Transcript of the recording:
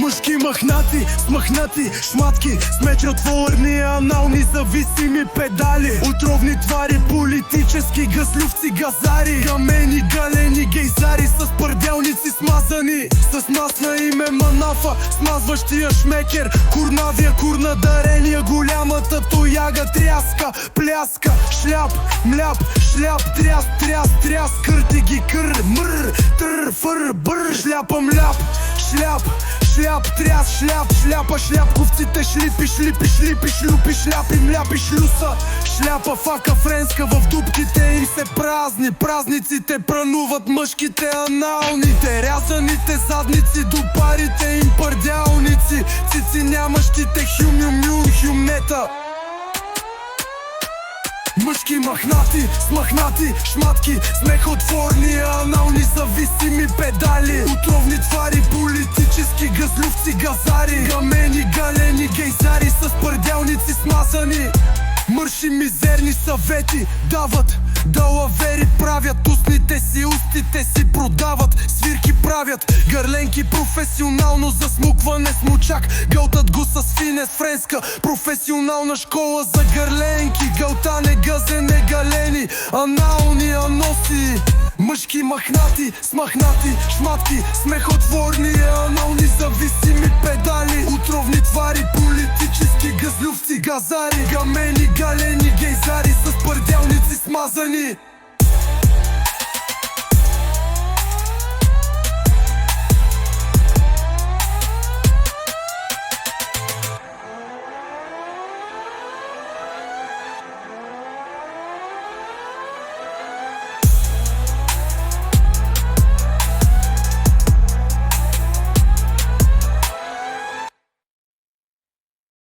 Мъжки махнати, смахнати шматки, смечотворни, анални, зависими педали. Отровни твари, политически газлювци, газари. Камени, галени, гейзари с пърделници смазани. С масна име манафа, смазващия шмекер. Курнавия, курна дарения, голямата тояга. Тряска, пляска, шляп, мляп, шляп, тряс, тряс, тряс. Кърти ги кър, мър, тър, фър, бър. Шляпа, мляп, шляп, шляп, тряс, шляп, шляпа, шляпковците, шлипи, шлипи, шлипи, шлюпи, шляпи, мляпи, шлюса. Шляпа, фака френска, в дупките им се празни. Празниците прануват мъжките аналните. Рязаните задници до парите им пърдялници. Цици нямащите хюм-юм-юм, хюмнета. Мъжки махнати, смахнати шматки, смехотворни, анални, зависими педали. Отровни твари, политически газлювци, газари. Камени, галени, гейзари с пърделници смазани. Мърши мизерни съвети дават, далавери правят. Устните си, устите си продават. Свирки правят, гърленки професионално засмукване смучак. Гълтат го с финес френска, професионална школа за гърленки. Гълтане, газене, галени, анални, аноси. Мъжки махнати, смахнати шматки, смехотворни, анални, зависими педали. Отровни твари, политически газлювци, газари. Камени, галени, гейзари с пърделници смазани.